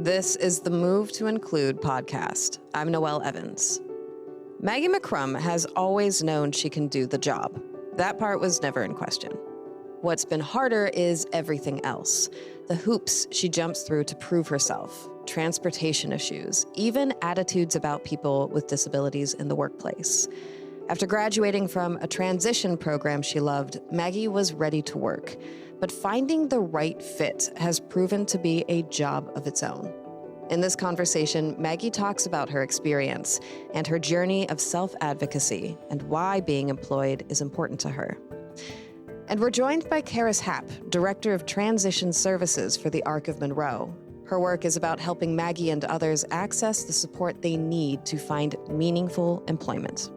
This is the Move to Include podcast. I'm Noelle Evans. Maggie McCrumb has always known she can do the job. That part was never in question. What's been harder is everything else. The hoops she jumps through to prove herself, transportation issues, even attitudes about people with disabilities in the workplace. After graduating from a transition program she loved, Maggie was ready to work. But finding the right fit has proven to be a job of its own. In this conversation, Maggie talks about her experience and her journey of self-advocacy and why being employed is important to her. And we're joined by Charis Happ, Director of Transition Services for the Arc of Monroe. Her work is about helping Maggie and others access the support they need to find meaningful employment.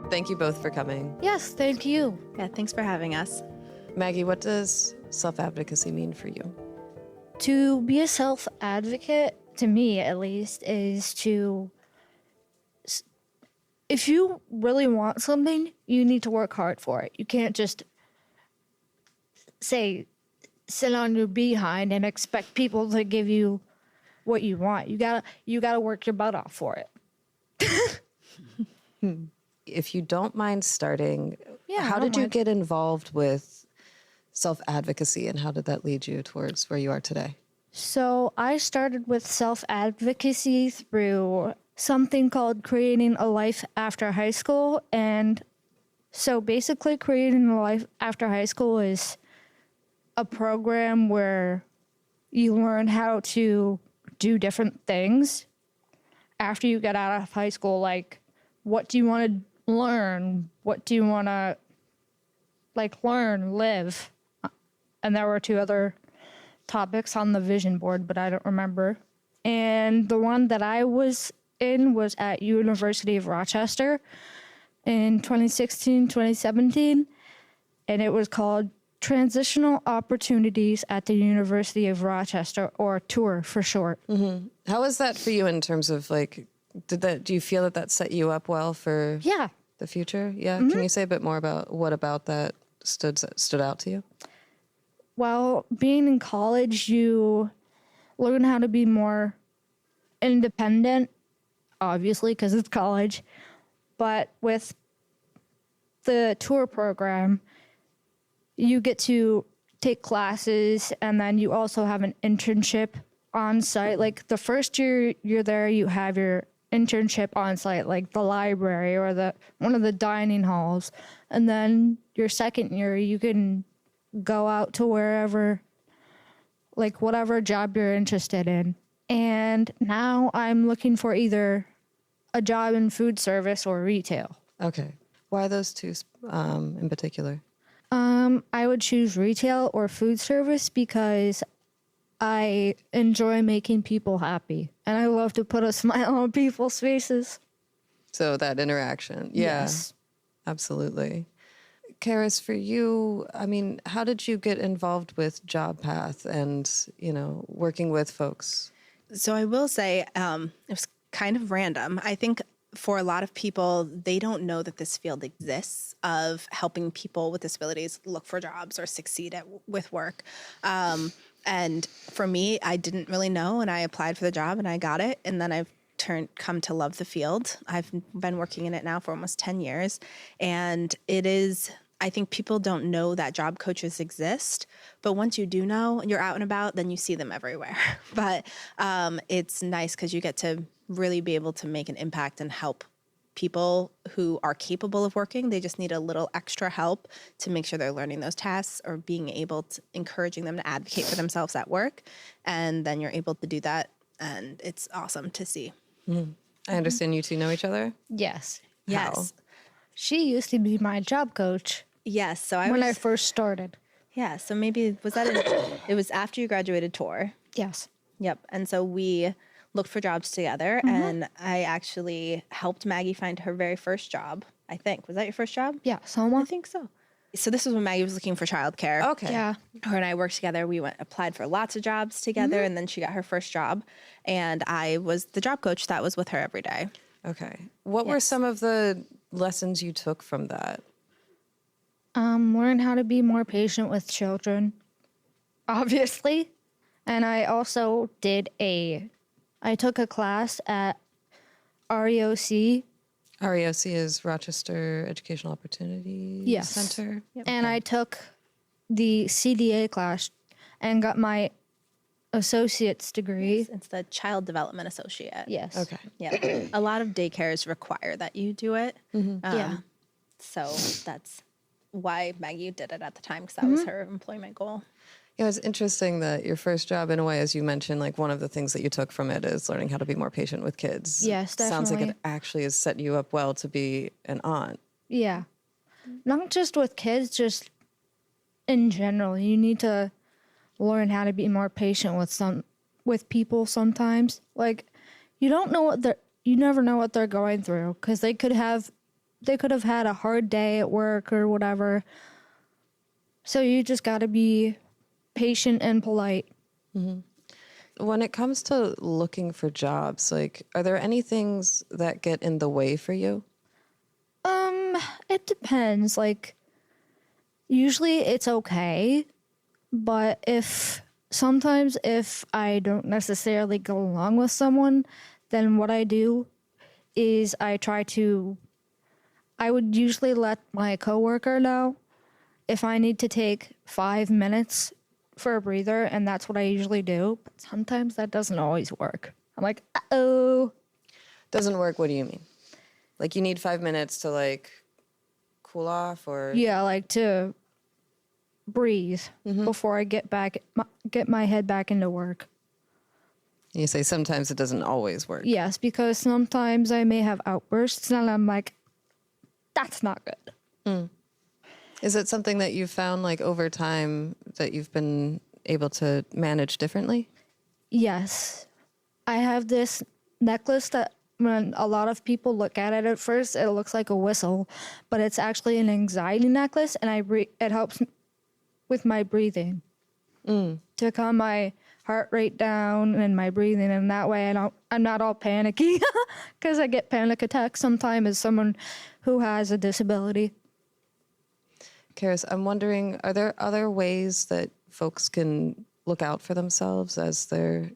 Thank you both for coming. Yes, thank you. Yeah, thanks for having us. Maggie, what does self-advocacy mean for you? To be a self-advocate, to me at least, is to, if you really want something, you need to work hard for it. You can't just sit on your behind and expect people to give you what you want. You gotta work your butt off for it. If you don't mind starting, Yeah, how I don't did you mind. get involved with self-advocacy and how did that lead you towards where you are today? So I started with self-advocacy through something called Creating a Life After High School. And so basically Creating a Life After High School is a program where you learn how to do different things after you get out of high school. Like, what do you want to learn? What do you want to, live? And there were two other topics on the vision board, but I don't remember. And the one that I was in was at University of Rochester in 2016, 2017. And it was called Transitional Opportunities at the University of Rochester, or TOUR for short. Mm-hmm. How was that for you in terms of do you feel that set you up well for Yeah. the future? Yeah. Mm-hmm. Can you say a bit more about what about that stood out to you? Well, being in college, you learn how to be more independent, obviously, because it's college. But with the tour program, you get to take classes, and then you also have an internship on site. Like the first year you're there, you have your internship on site, like the library or one of the dining halls. And then your second year, you can go out to wherever, whatever job you're interested in. And now I'm looking for either a job in food service or retail. Okay. Why those two in particular? I would choose retail or food service because I enjoy making people happy, and I love to put a smile on people's faces. So that interaction. Yeah, Yes. Absolutely. Charis, for you, how did you get involved with Job Path and, working with folks? So I will say it was kind of random. I think for a lot of people, they don't know that this field exists of helping people with disabilities look for jobs or succeed with work. And for me, I didn't really know, and I applied for the job and I got it. And then I've come to love the field. I've been working in it now for almost 10 years. And I think people don't know that job coaches exist, but once you do know, you're out and about, then you see them everywhere. But it's nice because you get to really be able to make an impact and help people who are capable of working. They just need a little extra help to make sure they're learning those tasks or being able to, encouraging them to advocate for themselves at work. And then you're able to do that. And it's awesome to see. Mm. I understand you two know each other? Yes. Yes. She used to be my job coach. Yes. So when I first started. Yeah. So maybe it was after you graduated tour. Yes. Yep. And so we looked for jobs together, and I actually helped Maggie find her very first job, I think. Was that your first job? Yeah, Selma. I think so. So this was when Maggie was looking for childcare. Okay. Yeah. Her and I worked together. We applied for lots of jobs together, and then she got her first job. And I was the job coach that was with her every day. Okay. What were some of the lessons you took from that? Learn how to be more patient with children. obviously. And I also I took a class at REOC. REOC is Rochester Educational Opportunity Yes. Center. And I took the CDA class and got my associate's degree. Yes, it's the Child Development Associate. Yes. Okay. Yeah. A lot of daycares require that you do it. Yeah. So that's why Maggie did it at the time, because that was her employment goal. Yeah, it's interesting that your first job, in a way, as you mentioned, like one of the things that you took from it is learning how to be more patient with kids. Yes, Sounds like definitely. it actually has set you up well to be an aunt. Yeah. Not just with kids, just in general. You need to learn how to be more patient with people sometimes. Like you never know what they're going through, because they could have had a hard day at work or whatever. So you just got to be patient and polite. When it comes to looking for jobs, like, are there any things that get in the way for you? It depends. Like usually it's okay, but sometimes if I don't necessarily go along with someone, then what I do is I would usually let my coworker know if I need to take 5 minutes for a breather, and that's what I usually do. But sometimes that doesn't always work. I'm like, uh-oh. Doesn't work, what do you mean? Like you need 5 minutes to like cool off or... Yeah, like to breathe before I get my head back into work. You say sometimes it doesn't always work. Yes, because sometimes I may have outbursts and I'm like, that's not good. Is it something that you've found like over time that you've been able to manage differently? Yes. I have this necklace that when a lot of people look at it at first, it looks like a whistle, but it's actually an anxiety necklace, and it helps with my breathing to calm my heart rate down and my breathing, and that way I'm not all panicky, because I get panic attacks sometimes as someone who has a disability. Charis, I'm wondering, are there other ways that folks can look out for themselves as they're,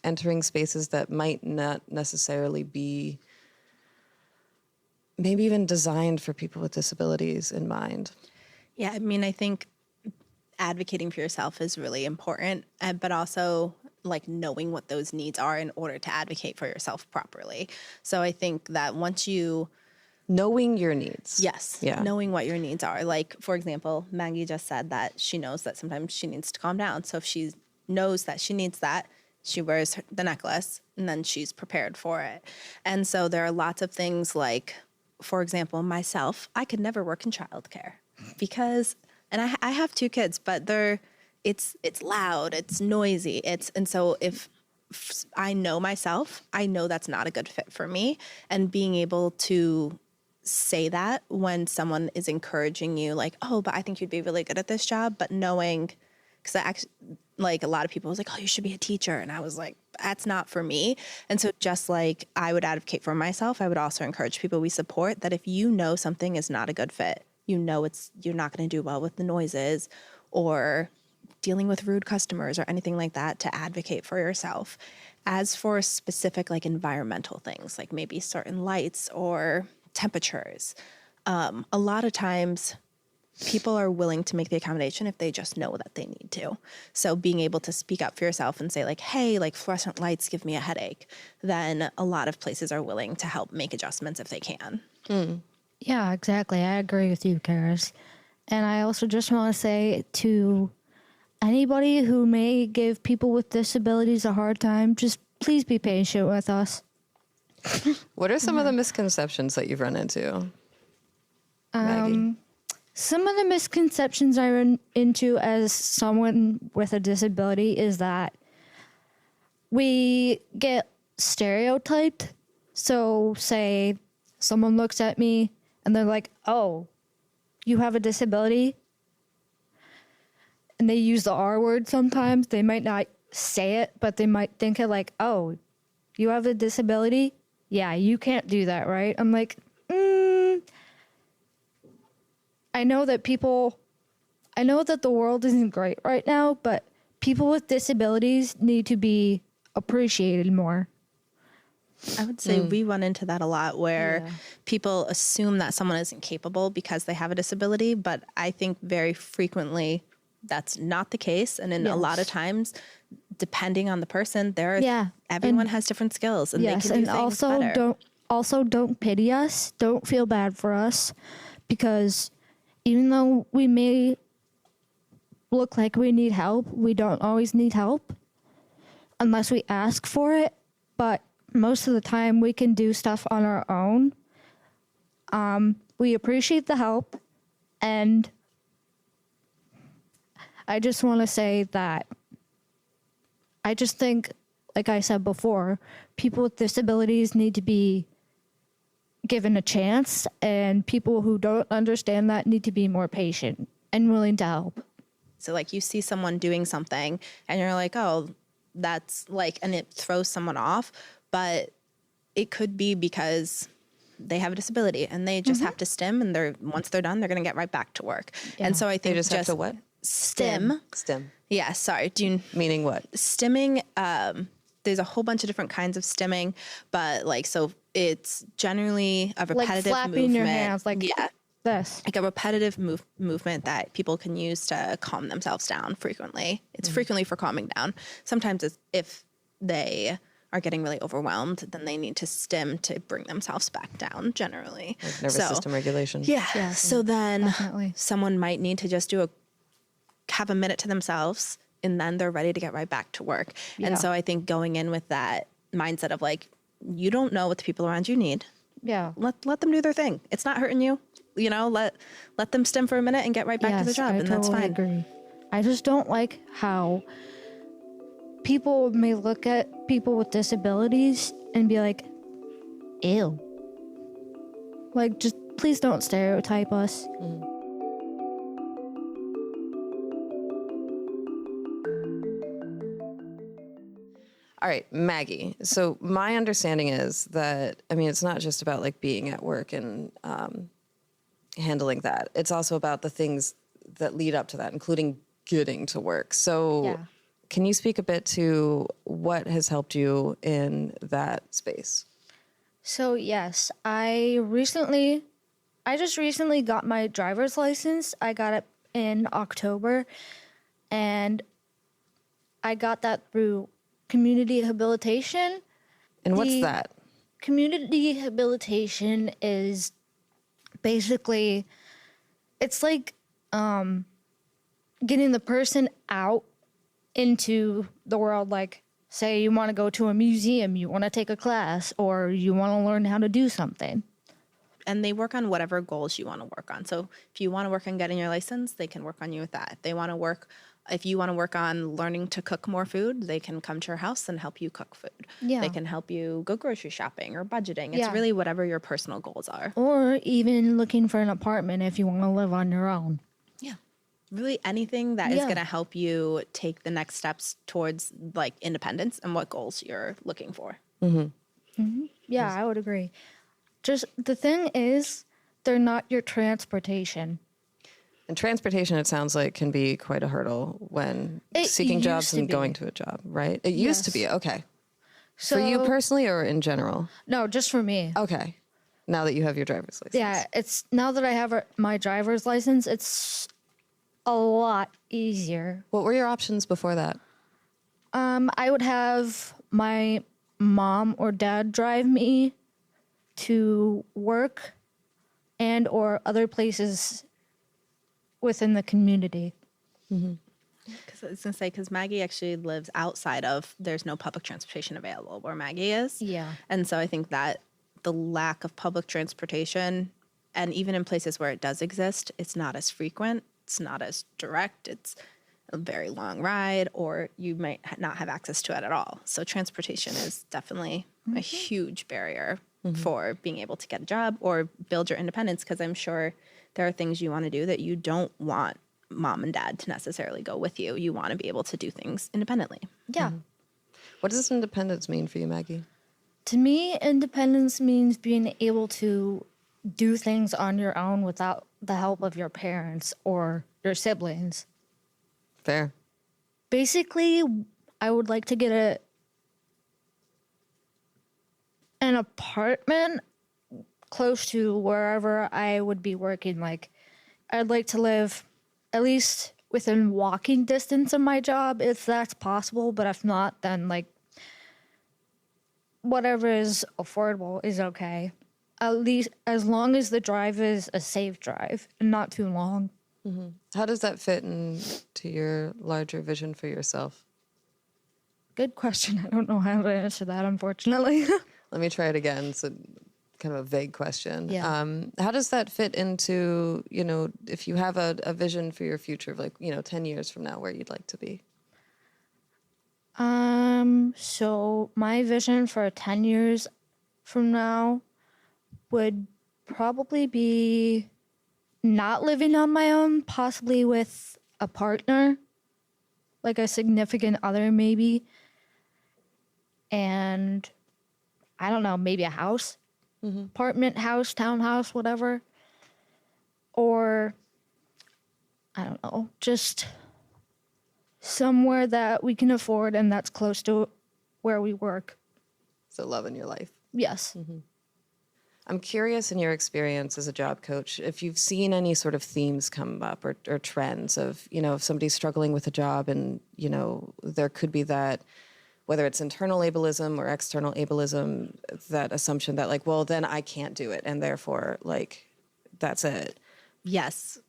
entering spaces that might not necessarily be maybe even designed for people with disabilities in mind? Yeah, I mean, I think advocating for yourself is really important, but also like knowing what those needs are in order to advocate for yourself properly. So I think that once you... Knowing your needs. Yes. Yeah. Knowing what your needs are. Like, for example, Maggie just said that she knows that sometimes she needs to calm down. So if she knows that she needs that, she wears the necklace and then she's prepared for it. And so there are lots of things like, for example, myself, I could never work in childcare because, and I have 2 kids, but it's loud, it's noisy. And so if I know myself, I know that's not a good fit for me. And being able to say that when someone is encouraging you, like, oh, but I think you'd be really good at this job, but knowing, because I actually, like, a lot of people was like, oh, you should be a teacher. And I was like, that's not for me. And so just like I would advocate for myself, I would also encourage people we support that if you know something is not a good fit, you're not going to do well with the noises or dealing with rude customers or anything like that, to advocate for yourself. As for specific like environmental things, like maybe certain lights or temperatures, a lot of times people are willing to make the accommodation if they just know that they need to. So being able to speak up for yourself and say like, hey, like fluorescent lights give me a headache, then a lot of places are willing to help make adjustments if they can. Yeah, exactly. I agree with you, Charis. And I also just want to say to anybody who may give people with disabilities a hard time, just please be patient with us. What are some of the misconceptions that you've run into, Maggie? Some of the misconceptions I run into as someone with a disability is that we get stereotyped. So say someone looks at me and they're like, oh, you have a disability? And they use the R word sometimes. They might not say it, but they might think it like, oh, you have a disability? Yeah, you can't do that, right? I'm like, I know that the world isn't great right now, but people with disabilities need to be appreciated more. I would say we run into that a lot where people assume that someone isn't capable because they have a disability, but I think very frequently that's not the case. And in a lot of times, depending on the person, everyone has different skills and they can do things better. Don't pity us. Don't feel bad for us, because even though we may look like we need help, we don't always need help unless we ask for it. But most of the time we can do stuff on our own. We appreciate the help, and I just want to say that I just think, like I said before, people with disabilities need to be given a chance, and people who don't understand that need to be more patient and willing to help. So like you see someone doing something and you're like, oh, that's like, and it throws someone off, but it could be because they have a disability and they just have to stim, and once they're done, they're going to get right back to work. Yeah. And so I think they just have to what? Stim. Yeah, sorry. Meaning what? Stimming, there's a whole bunch of different kinds of stimming, but like, so it's generally a repetitive like flapping movement. Your hands, like this. Like a repetitive movement that people can use to calm themselves down frequently. It's frequently for calming down. Sometimes it's if they are getting really overwhelmed, then they need to stim to bring themselves back down generally. Like nervous system regulation. Yeah. Yes, So then definitely. someone might need to just have a minute to themselves, and then they're ready to get right back to work. Yeah. And so I think going in with that mindset of like, you don't know what the people around you need. Yeah. Let them do their thing. It's not hurting you. You know, let them stim for a minute and get right back to the job, and that's fine. Agree. I just don't like how people may look at people with disabilities and be like, ew. Like, just please don't stereotype us. All right, Maggie. So my understanding is that, I mean, it's not just about like being at work and handling that. It's also about the things that lead up to that, including getting to work. So can you speak a bit to what has helped you in that space? So yes, I just recently got my driver's license. I got it in October, and I got that through community habilitation. And what's that? Community habilitation is basically, it's like getting the person out into the world. Like, say you want to go to a museum, you want to take a class, or you want to learn how to do something. And they work on whatever goals you want to work on. So if you want to work on getting your license, they can work on you with that. If you want to work on learning to cook more food, they can come to your house and help you cook food. Yeah. They can help you go grocery shopping or budgeting. It's really whatever your personal goals are. Or even looking for an apartment if you want to live on your own. Yeah. Really anything that is going to help you take the next steps towards like independence and what goals you're looking for. Yeah, I would agree. Just the thing is, they're not your transportation. And transportation, it sounds like, can be quite a hurdle when seeking jobs and going to a job, right? It used to be. Okay. So, for you personally or in general? No, just for me. Okay. Now that you have your driver's license. Yeah, it's now that I have my driver's license, it's a lot easier. What were your options before that? I would have my mom or dad drive me to work and or other places within the community. Because I was going to say, because Maggie actually lives outside of, there's no public transportation available where Maggie is. Yeah. And so I think that the lack of public transportation, and even in places where it does exist, it's not as frequent, it's not as direct, it's a very long ride, or you might not have access to it at all. So transportation is definitely a huge barrier for being able to get a job or build your independence, because I'm sure there are things you want to do that you don't want mom and dad to necessarily go with you. You want to be able to do things independently. Yeah. What does independence mean for you, Maggie? To me, independence means being able to do things on your own without the help of your parents or your siblings. Fair. Basically, I would like to get an apartment close to wherever I would be working. Like, I'd like to live at least within walking distance of my job, if that's possible. But if not, then like whatever is affordable is okay. At least as long as the drive is a safe drive and not too long. How does that fit into your larger vision for yourself? Good question. I don't know how to answer that, unfortunately. Let me try it again. It's kind of a vague question. Yeah. How does that fit into, if you have a vision for your future of 10 years from now, where you'd like to be? So my vision for 10 years from now would probably be not living on my own, possibly with a partner, like a significant other maybe. And I don't know, maybe a house, apartment, house, townhouse, whatever. Or, I don't know, just somewhere that we can afford and that's close to where we work. So love in your life. Yes. I'm curious in your experience as a job coach, if you've seen any sort of themes come up or trends of, if somebody's struggling with a job and, there could be that, whether it's internal ableism or external ableism, that assumption that like, well, then I can't do it. And therefore, like, that's it. Yes.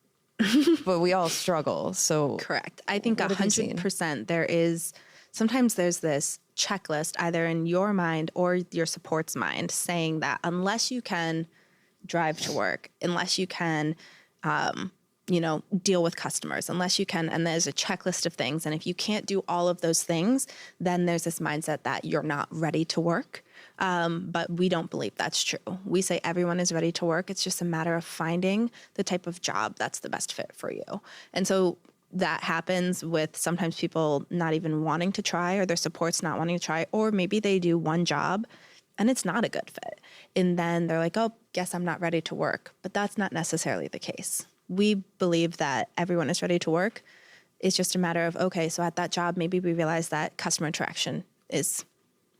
But we all struggle. So Correct. I think what have you seen? 100% sometimes there's this checklist either in your mind or your support's mind saying that unless you can drive to work, unless you can, deal with customers, unless you can, and there's a checklist of things. And if you can't do all of those things, then there's this mindset that you're not ready to work. But we don't believe that's true. We say everyone is ready to work. It's just a matter of finding the type of job that's the best fit for you. And so that happens with sometimes people not even wanting to try or their support's not wanting to try, or maybe they do one job and it's not a good fit. And then they're like, oh, guess I'm not ready to work. But that's not necessarily the case. We believe that everyone is ready to work. It's just a matter of, okay, so at that job, maybe we realize that customer interaction is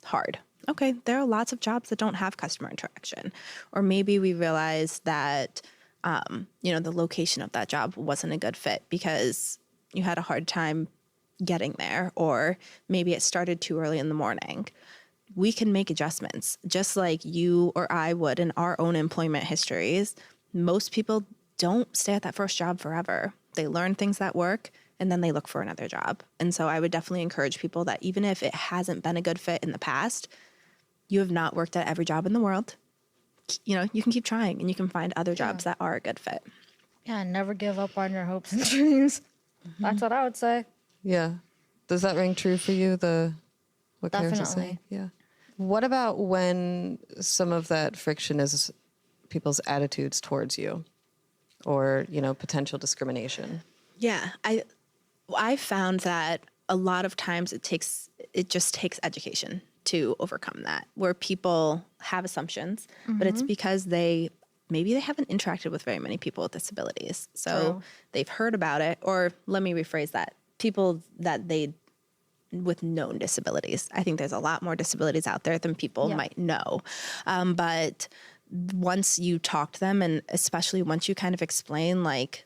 hard. Okay, there are lots of jobs that don't have customer interaction. Or maybe we realize that, the location of that job wasn't a good fit because you had a hard time getting there, or maybe it started too early in the morning. We can make adjustments, just like you or I would in our own employment histories. Most people don't stay at that first job forever. They learn things that work, and then they look for another job. And so I would definitely encourage people that even if it hasn't been a good fit in the past, you have not worked at every job in the world. You can keep trying and you can find other jobs that are a good fit. Yeah, never give up on your hopes and dreams. That's what I would say. Yeah. Does that ring true for you, what Charis is saying? Definitely. Yeah. What about when some of that friction is people's attitudes towards you or, potential discrimination? Yeah, I found that a lot of times it just takes education to overcome that, where people have assumptions, but it's because maybe they haven't interacted with very many people with disabilities. So True. they've heard about it, or let me rephrase that, people that with known disabilities. I think there's a lot more disabilities out there than people might know. But once you talk to them, and especially once you kind of explain, like,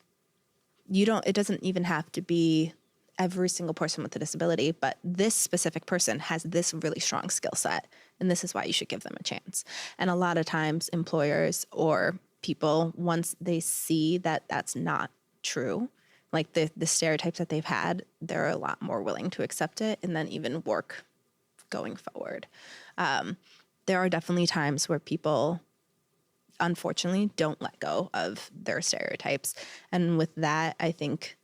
it doesn't even have to be every single person with a disability, but this specific person has this really strong skill set, and this is why you should give them a chance. And a lot of times employers or people, once they see that that's not true, like the stereotypes that they've had, they're a lot more willing to accept it and then even work going forward. There are definitely times where people, unfortunately, don't let go of their stereotypes. And with that, I think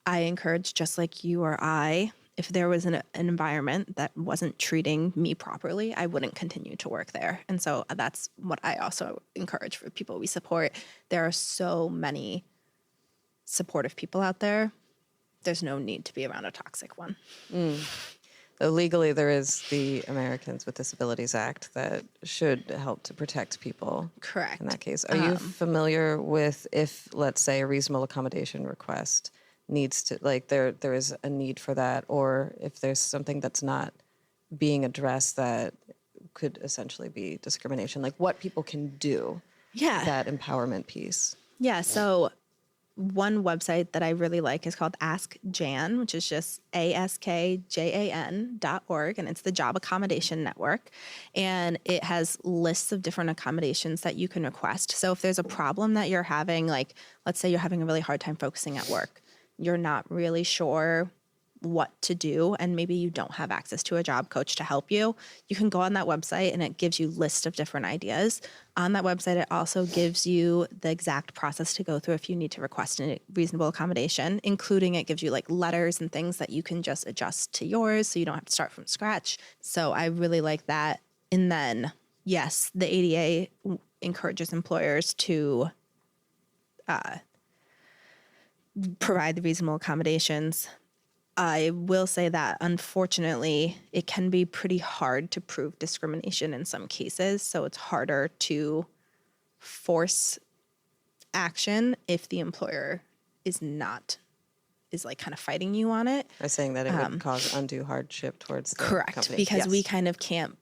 I encourage, just like you or I, if there was an environment that wasn't treating me properly, I wouldn't continue to work there. And so that's what I also encourage for people we support. There are so many supportive people out there. There's no need to be around a toxic one. Legally, there is the Americans with Disabilities Act that should help to protect people. Correct. In that case. Are you familiar with if, let's say, a reasonable accommodation request needs to, like, there is a need for that, or if there's something that's not being addressed that could essentially be discrimination, like what people can do. Yeah. That empowerment piece. Yeah. So one website that I really like is called Ask Jan, which is just askjan.org, and it's the Job Accommodation Network. And it has lists of different accommodations that you can request. So if there's a problem that you're having, like let's say you're having a really hard time focusing at work, you're not really sure what to do, and maybe you don't have access to a job coach to help you, you can go on that website and it gives you lists of different ideas. On that website, it also gives you the exact process to go through if you need to request a reasonable accommodation, including it gives you like letters and things that you can just adjust to yours so you don't have to start from scratch. So I really like that. And then, yes, the ADA encourages employers to provide the reasonable accommodations. I will say that, unfortunately, it can be pretty hard to prove discrimination in some cases. So it's harder to force action if the employer is like kind of fighting you on it. By saying that it would cause undue hardship towards the Correct. company. Because Yes. we kind of can't,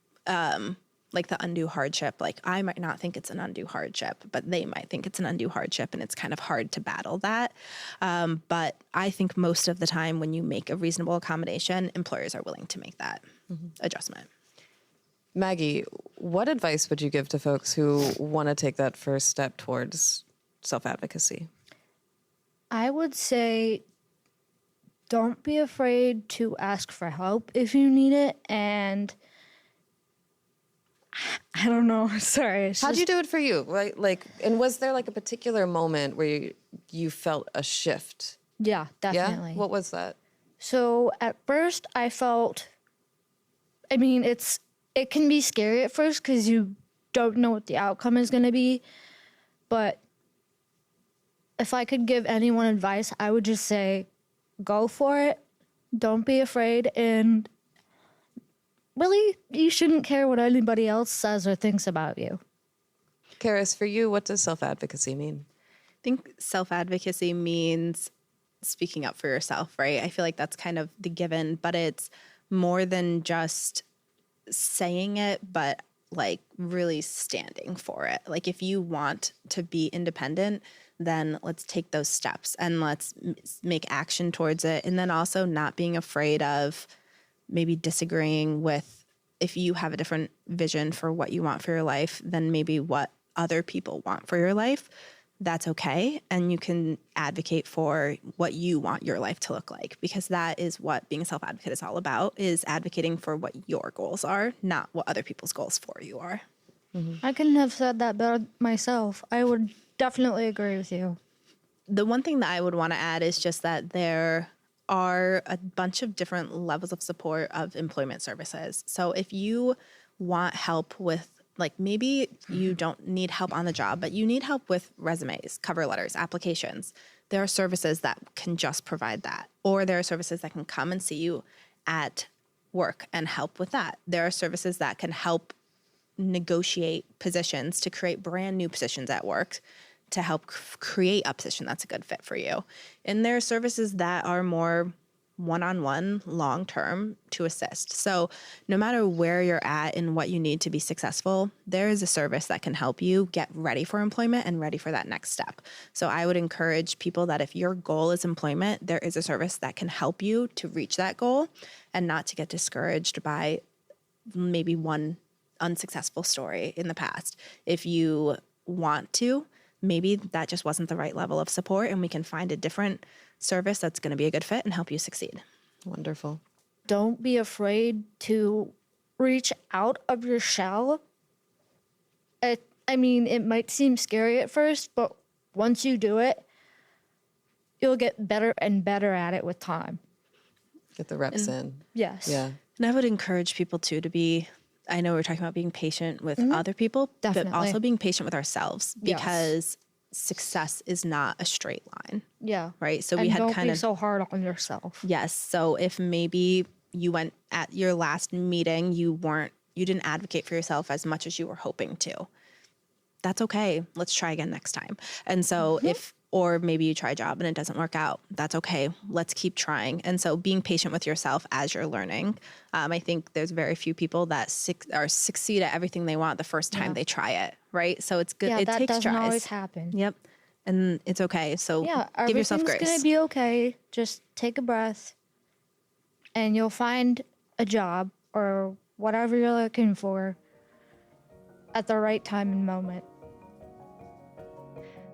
like the undue hardship, like I might not think it's an undue hardship, but they might think it's an undue hardship, and it's kind of hard to battle that. But I think most of the time when you make a reasonable accommodation, employers are willing to make that adjustment. Maggie, what advice would you give to folks who want to take that first step towards self-advocacy? I would say don't be afraid to ask for help if you need it. And I don't know. Sorry. How'd you do it for you? Right? Like, and was there like a particular moment where you felt a shift? Yeah, definitely. Yeah? What was that? So at first I felt, I mean, it can be scary at first because you don't know what the outcome is going to be. But if I could give anyone advice, I would just say, go for it. Don't be afraid. And really, you shouldn't care what anybody else says or thinks about you. Charis, for you, what does self-advocacy mean? I think self-advocacy means speaking up for yourself, right? I feel like that's kind of the given, but it's more than just saying it, but like really standing for it. Like if you want to be independent, then let's take those steps and let's make action towards it. And then also not being afraid of maybe disagreeing with, if you have a different vision for what you want for your life than maybe what other people want for your life, that's okay. And you can advocate for what you want your life to look like, because that is what being a self-advocate is all about, is advocating for what your goals are, not what other people's goals for you are. Mm-hmm. I couldn't have said that better myself. I would definitely agree with you. The one thing that I would want to add is just that there are a bunch of different levels of support of employment services. So if you want help with, like, maybe you don't need help on the job, but you need help with resumes, cover letters, applications, there are services that can just provide that. Or there are services that can come and see you at work and help with that. There are services that can help negotiate positions to create brand new positions at work, to help create a position that's a good fit for you. And there are services that are more one-on-one, long-term to assist. So no matter where you're at and what you need to be successful, there is a service that can help you get ready for employment and ready for that next step. So I would encourage people that if your goal is employment, there is a service that can help you to reach that goal and not to get discouraged by maybe one unsuccessful story in the past. If you want to, maybe that just wasn't the right level of support, and we can find a different service that's going to be a good fit and help you succeed. Wonderful. Don't be afraid to reach out of your shell. It might seem scary at first, but once you do it, you'll get better and better at it with time. Get the reps in. Yes. Yeah. And I would encourage people too to be, I know we're talking about being patient with other people, Definitely. but also being patient with ourselves, Yes. because success is not a straight line. Yeah. Right. So And we had don't kind be of, so hard on yourself. yes. So if maybe you went at your last meeting, you didn't advocate for yourself as much as you were hoping to. That's okay. Let's try again next time. And so if or maybe you try a job and it doesn't work out. That's okay. Let's keep trying. And so being patient with yourself as you're learning. I think there's very few people that succeed at everything they want the first time they try it, right? So it's good. Yeah, it that takes doesn't tries. always happen. Yep. And it's okay. So Yeah, give yourself grace. everything's going to be okay. Just take a breath and you'll find a job or whatever you're looking for at the right time and moment.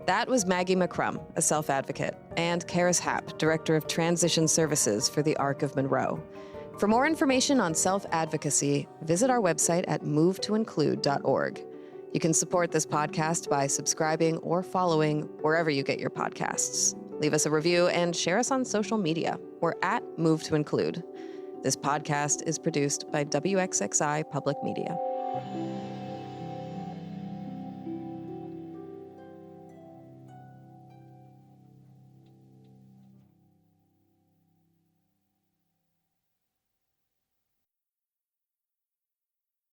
That was Maggie McCrumb, a self-advocate, and Charis Happ, Director of Transition Services for the Arc of Monroe. For more information on self-advocacy, visit our website at movetoinclude.org. You can support this podcast by subscribing or following wherever you get your podcasts. Leave us a review and share us on social media. We're at Move to Include. This podcast is produced by WXXI Public Media.